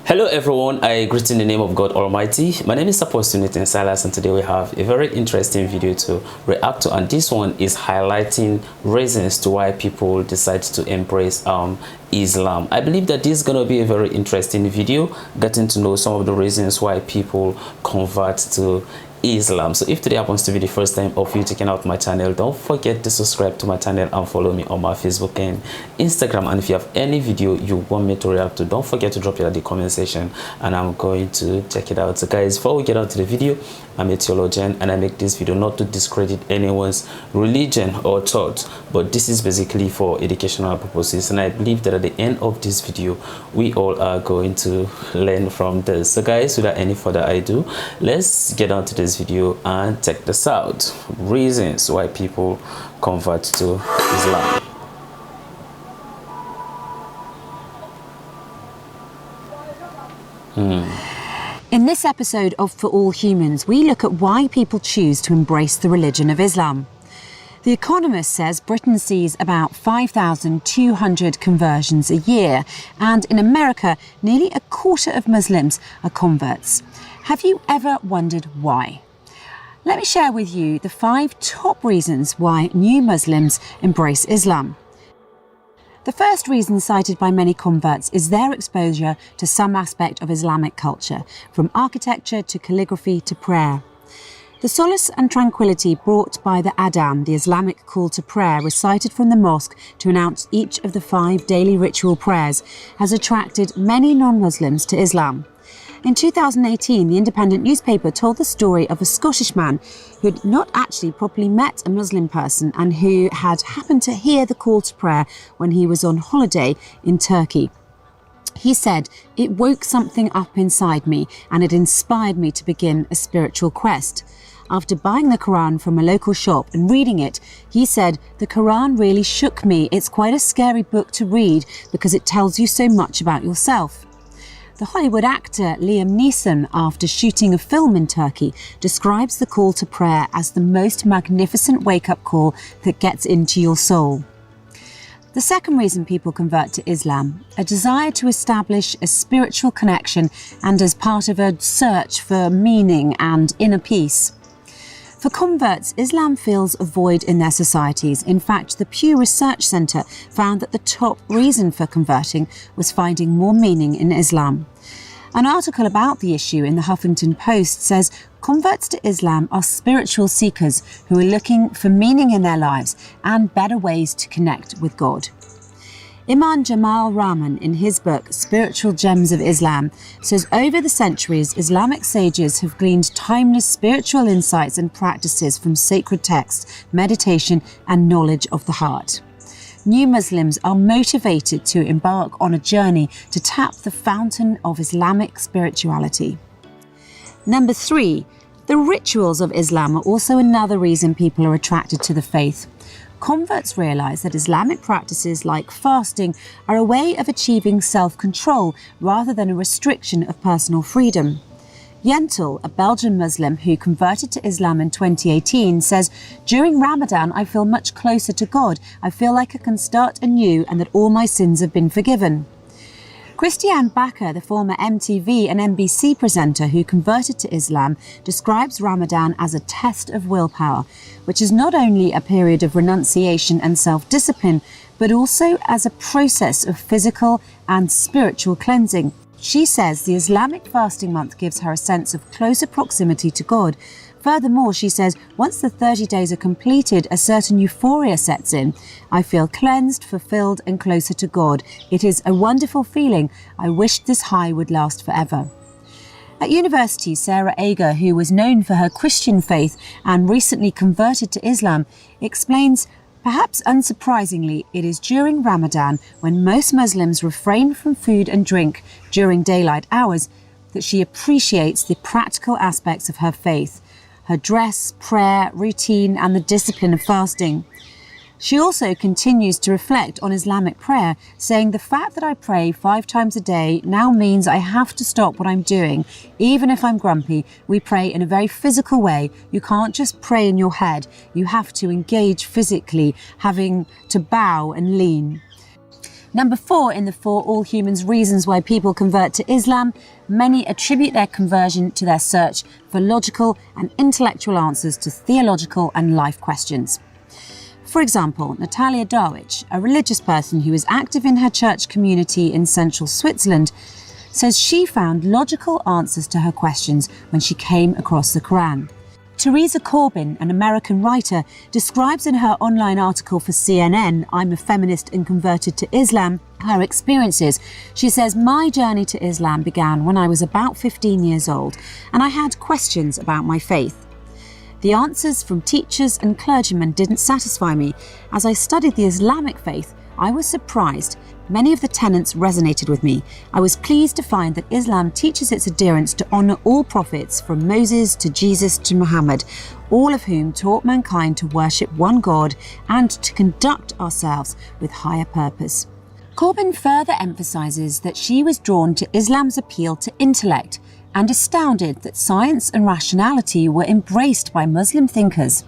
Hello everyone, I greet in the name of God Almighty. My name is Apostle Nathan Silas, and today we have a very interesting video to react to, and this one is highlighting reasons to why people decide to embrace Islam. I believe that this is going to be a very interesting video, getting to know some of the reasons why people convert to Islam. So if today happens to be the first time of you checking out my channel, don't forget to subscribe to my channel and follow me on my Facebook and Instagram. And if you have any video you want me to react to, don't forget to drop it at the comment section and I'm going to check it out. So guys, before we get on to the video, I'm a theologian and I make this video not to discredit anyone's religion or thought, but this is basically for educational purposes, and I believe that at the end of this video we all are going to learn from this. So guys, without any further ado, let's get on to this video and check this out. Reasons why people convert to Islam. In this episode of For All Humans, we look at why people choose to embrace the religion of Islam. The Economist says Britain sees about 5,200 conversions a year, and in America, nearly a quarter of Muslims are converts. Have you ever wondered why? Let me share with you the 5 top reasons why new Muslims embrace Islam. The first reason cited by many converts is their exposure to some aspect of Islamic culture, from architecture to calligraphy to prayer. The solace and tranquility brought by the adhan, the Islamic call to prayer recited from the mosque to announce each of the 5 daily ritual prayers, has attracted many non-Muslims to Islam. In 2018, the Independent newspaper told the story of a Scottish man who had not actually properly met a Muslim person and who had happened to hear the call to prayer when he was on holiday in Turkey. He said, "It woke something up inside me and it inspired me to begin a spiritual quest." After buying the Quran from a local shop and reading it, he said, "The Quran really shook me. It's quite a scary book to read because it tells you so much about yourself." The Hollywood actor Liam Neeson, after shooting a film in Turkey, describes the call to prayer as the most magnificent wake-up call that gets into your soul. The second reason people convert to Islam, a desire to establish a spiritual connection and as part of a search for meaning and inner peace. For converts, Islam fills a void in their societies. In fact, the Pew Research Centre found that the top reason for converting was finding more meaning in Islam. An article about the issue in the Huffington Post says converts to Islam are spiritual seekers who are looking for meaning in their lives and better ways to connect with God. Imam Jamal Rahman, in his book Spiritual Gems of Islam, says over the centuries, Islamic sages have gleaned timeless spiritual insights and practices from sacred texts, meditation and knowledge of the heart. New Muslims are motivated to embark on a journey to tap the fountain of Islamic spirituality. Number 3, the rituals of Islam are also another reason people are attracted to the faith. Converts realise that Islamic practices like fasting are a way of achieving self-control rather than a restriction of personal freedom. Yentel, a Belgian Muslim who converted to Islam in 2018, says, "During Ramadan, I feel much closer to God. I feel like I can start anew and that all my sins have been forgiven." Christiane Bakker, the former MTV and NBC presenter who converted to Islam, describes Ramadan as a test of willpower, which is not only a period of renunciation and self-discipline, but also as a process of physical and spiritual cleansing. She says the Islamic fasting month gives her a sense of closer proximity to God. Furthermore, she says, once the 30 days are completed, a certain euphoria sets in. "I feel cleansed, fulfilled and closer to God. It is a wonderful feeling. I wish this high would last forever." At university, Sarah Ager, who was known for her Christian faith and recently converted to Islam, explains, perhaps unsurprisingly, it is during Ramadan, when most Muslims refrain from food and drink during daylight hours, that she appreciates the practical aspects of her faith. Her dress, prayer, routine and the discipline of fasting. She also continues to reflect on Islamic prayer, saying, "The fact that I pray 5 times a day now means I have to stop what I'm doing. Even if I'm grumpy, we pray in a very physical way. You can't just pray in your head. You have to engage physically, having to bow and lean." Number 4 in the For All Humans reasons why people convert to Islam, many attribute their conversion to their search for logical and intellectual answers to theological and life questions. For example, Natalia Darwich, a religious person who is active in her church community in central Switzerland, says she found logical answers to her questions when she came across the Quran. Teresa Corbin, an American writer, describes in her online article for CNN, "I'm a Feminist and Converted to Islam," her experiences. She says, "My journey to Islam began when I was about 15 years old, and I had questions about my faith. The answers from teachers and clergymen didn't satisfy me. As I studied the Islamic faith, I was surprised. Many of the tenets resonated with me. I was pleased to find that Islam teaches its adherents to honour all prophets, from Moses to Jesus to Muhammad, all of whom taught mankind to worship one God and to conduct ourselves with higher purpose." Corbin further emphasises that she was drawn to Islam's appeal to intellect and astounded that science and rationality were embraced by Muslim thinkers,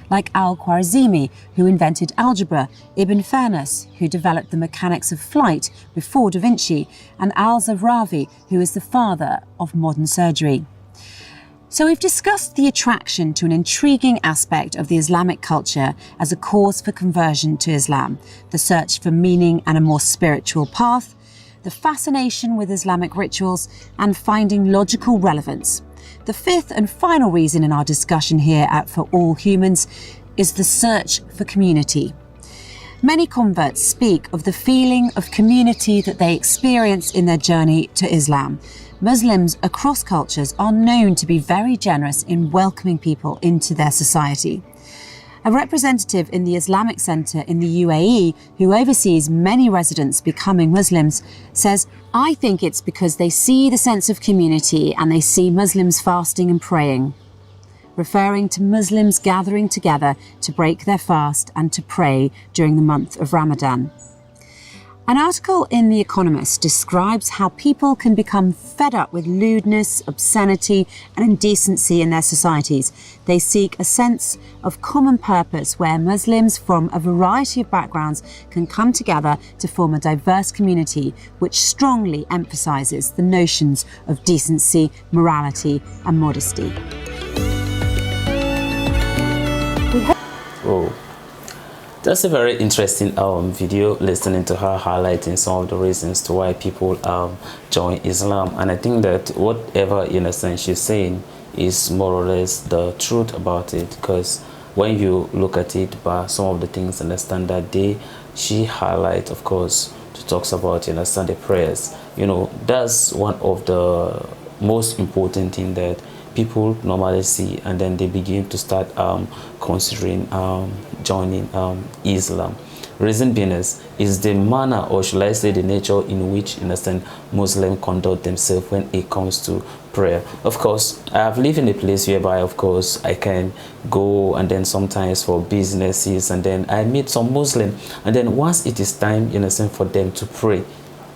like al-Khwarizmi, who invented algebra, Ibn Fairness, who developed the mechanics of flight before Da Vinci, and al-Zawrawi, who is the father of modern surgery. So we've discussed the attraction to an intriguing aspect of the Islamic culture as a cause for conversion to Islam, the search for meaning and a more spiritual path, the fascination with Islamic rituals, and finding logical relevance. The fifth and final reason in our discussion here at For All Humans is the search for community. Many converts speak of the feeling of community that they experience in their journey to Islam. Muslims across cultures are known to be very generous in welcoming people into their society. A representative in the Islamic Centre in the UAE, who oversees many residents becoming Muslims, says, "I think it's because they see the sense of community and they see Muslims fasting and praying," referring to Muslims gathering together to break their fast and to pray during the month of Ramadan. An article in The Economist describes how people can become fed up with lewdness, obscenity and indecency in their societies. They seek a sense of common purpose where Muslims from a variety of backgrounds can come together to form a diverse community which strongly emphasises the notions of decency, morality and modesty. Oh, that's a very interesting video, listening to her highlighting some of the reasons to why people join Islam. And I think that whatever, in a sense, she's saying is more or less the truth about it, because when you look at it by some of the things in the standard day, she highlights, of course, she talks about, you understand, the prayers. You know, that's one of the most important thing that people normally see, and then they begin to start considering joining Islam. Reason being is the manner, or should I say the nature in which, in a sense, Muslims conduct themselves when it comes to prayer. Of course, I have lived in a place whereby, of course, I can go and then sometimes for businesses, and then I meet some Muslim, and then once it is time, in a sense, for them to pray,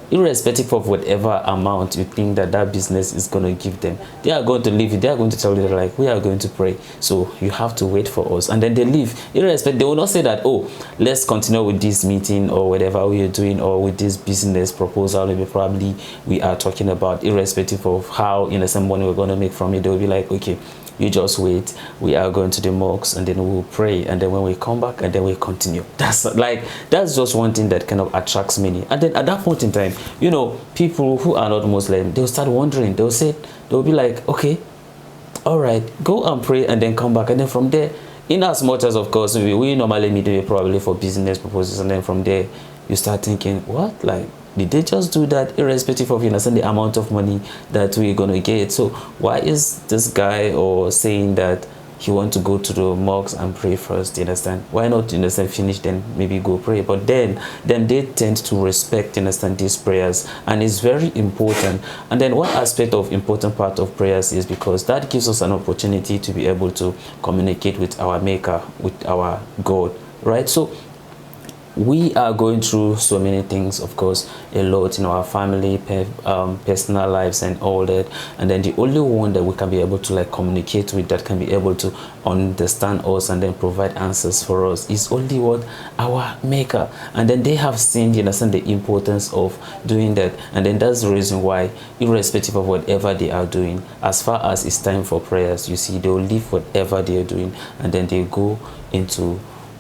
irrespective of whatever amount you think that that business is going to give them, they are going to leave it. They are going to tell you, like, we are going to pray, so you have to wait for us, and then they leave. Irrespective, they will not say that, oh, let's continue with this meeting or whatever we are doing, or with this business proposal maybe probably we are talking about. Irrespective of how, in a some money we're going to make from it, they will be like, okay, you just wait, we are going to the mosque, and then we'll pray, and then when we come back, and then we continue. That's just one thing that kind of attracts many. And then at that point in time, you know, people who are not Muslim, they'll start wondering. They'll be like, okay, all right, go and pray and then come back, and then from there, in as much as, of course, we normally meet probably for business purposes, and then from there you start thinking, what, like, did they just do that irrespective of, you know, the amount of money that we're gonna get? So why is this guy or saying that he want to go to the mosque and pray first? You understand? Why not, you understand, finish then maybe go pray? But then they tend to respect, you understand, these prayers, and it's very important. And then one aspect of important part of prayers is because that gives us an opportunity to be able to communicate with our maker, with our God, right? So we are going through so many things, of course, a lot in our family, personal lives and all that, and then the only one that we can be able to like communicate with, that can be able to understand us and then provide answers for us, is only what? Our maker. And then they have seen, you understand, the importance of doing that, and then that's the reason why, irrespective of whatever they are doing, as far as it's time for prayers, you see, they'll leave whatever they're doing and then they go into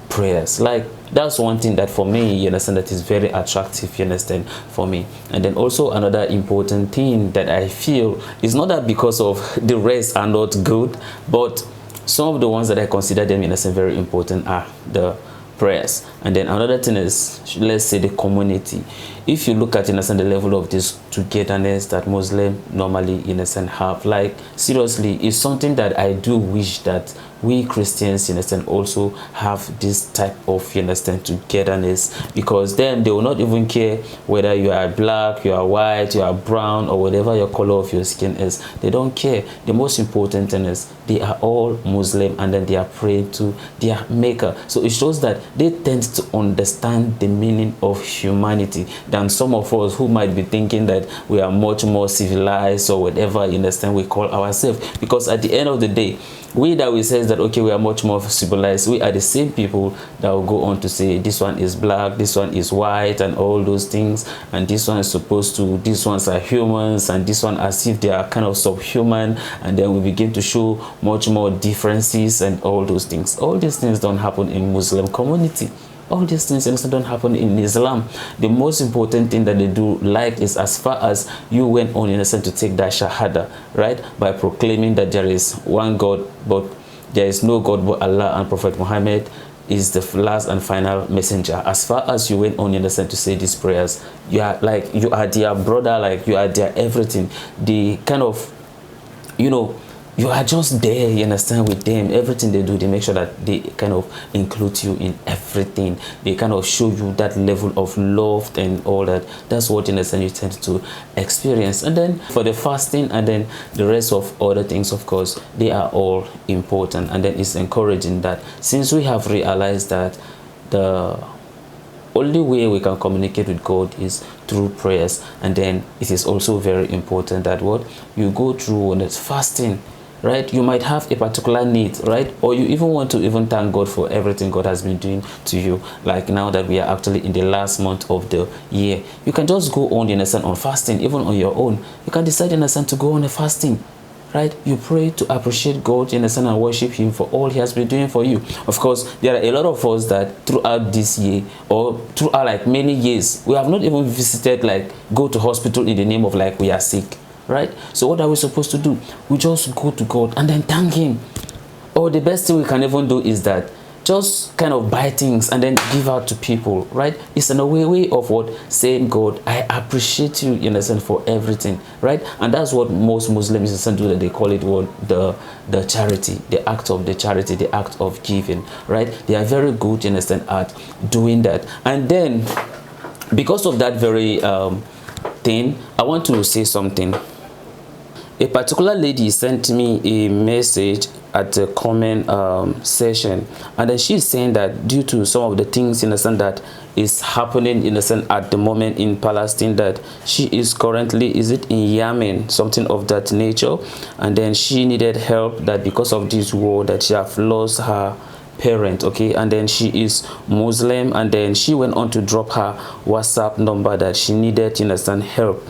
prayers. Like, that's one thing that for me, you understand, that is very attractive, you understand, for me. And then also another important thing that I feel is not that because of the rest are not good, but some of the ones that I consider them, you understand, very important are the prayers. And then another thing is, let's say, the community. If you look at, you understand, the level of this togetherness that Muslim normally, you understand, have, like, seriously, it's something that I do wish that we Christians, you understand, also have this type of, you understand, togetherness, because then they will not even care whether you are black, you are white, you are brown, or whatever your color of your skin is. They don't care. The most important thing is they are all Muslim, and then they are praying to their maker. So it shows that they tend to understand the meaning of humanity than some of us who might be thinking that we are much more civilized or whatever, you understand, we call ourselves. Because at the end of the day, we that we say that, okay, we are much more civilized, we are the same people that will go on to say this one is black, this one is white, and all those things, and this one is supposed to, these ones are humans, and this one as if they are kind of subhuman, and then we begin to show much more differences and all those things. All these things don't happen in Muslim community. All these things don't happen in Islam. The most important thing that they do like is, as far as you went on, innocent, to take that shahada, right, by proclaiming that there is one God, but there is no God but Allah, and Prophet Muhammad is the last and final messenger. As far as you went on, innocent, to say these prayers, you are like, you are their brother, like you are their everything. The kind of, you know, you are just there, you understand, with them. Everything they do, they make sure that they kind of include you in everything. They kind of show you that level of love and all that. That's what, you understand, you tend to experience. And then for the fasting and then the rest of other things, of course, they are all important. And then it's encouraging that since we have realized that the only way we can communicate with God is through prayers, and then it is also very important that what you go through when it's fasting, right? You might have a particular need, right? Or you even want to even thank God for everything God has been doing to you. Like now that we are actually in the last month of the year, you can just go on, you understand, on fasting, even on your own. You can decide, you understand, to go on a fasting, right? You pray to appreciate God, you understand, and worship Him for all He has been doing for you. Of course, there are a lot of us that throughout this year, or throughout like many years, we have not even visited, like, go to hospital in the name of like we are sick, right? So what are we supposed to do? We just go to God and then thank Him. Or the best thing we can even do is that just kind of buy things and then give out to people, right? It's in a way of what? Saying, God, I appreciate you, you understand, for everything, right? And that's what most Muslims do, that they call it what? The charity, the act of the charity, the act of giving, right? They are very good, you understand, at doing that. And then because of that very thing, I want to say something. A particular lady sent me a message at the comment session, and then she's saying that due to some of the things, in the sense, that is happening, in the sense, at the moment in Palestine, that she is currently, is it in Yemen, something of that nature, and then she needed help, that because of this war that she have lost her parent, okay, and then she is Muslim, and then she went on to drop her WhatsApp number that she needed, you understand, help,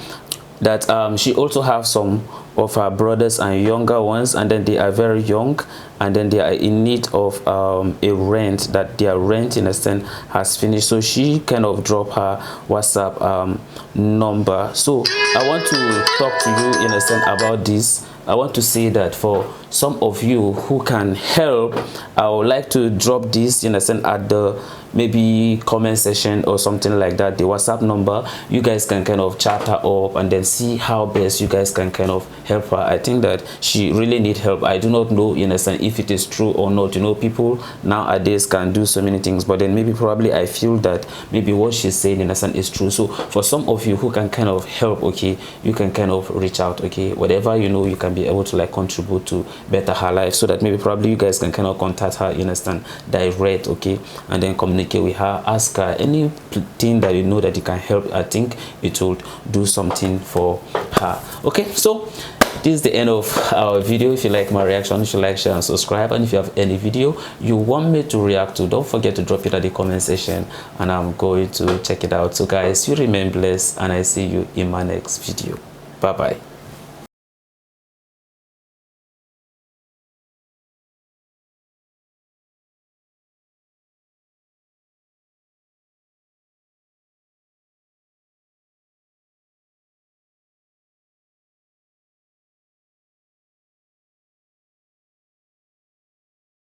that she also have some of her brothers and younger ones, and then they are very young, and then they are in need of a rent, that their rent, in a sense, has finished. So she kind of dropped her WhatsApp number. So I want to talk to you, in a sense, about this. I want to say that for some of you who can help, I would like to drop this, in a sense, at the maybe comment section or something like that, the WhatsApp number. You guys can kind of chat her up and then see how best you guys can kind of help her. I think that she really need help. I do not know, you understand, if it is true or not. You know, people nowadays can do so many things, but then maybe probably I feel that maybe what she's saying, you understand, is true. So for some of you who can kind of help, okay, you can kind of reach out, okay, whatever you know, you can be able to like contribute to better her life, so that maybe probably you guys can kind of contact her, you understand, direct, okay, and then communicate with her, ask her anything that you know that you can help. I think it will do something for her. Okay, so this is the end of our video. If you like my reaction, you should like, share and subscribe. And if you have any video you want me to react to, don't forget to drop it at the comment section and I'm going to check it out. So guys, you remain blessed and I see you in my next video. Bye bye.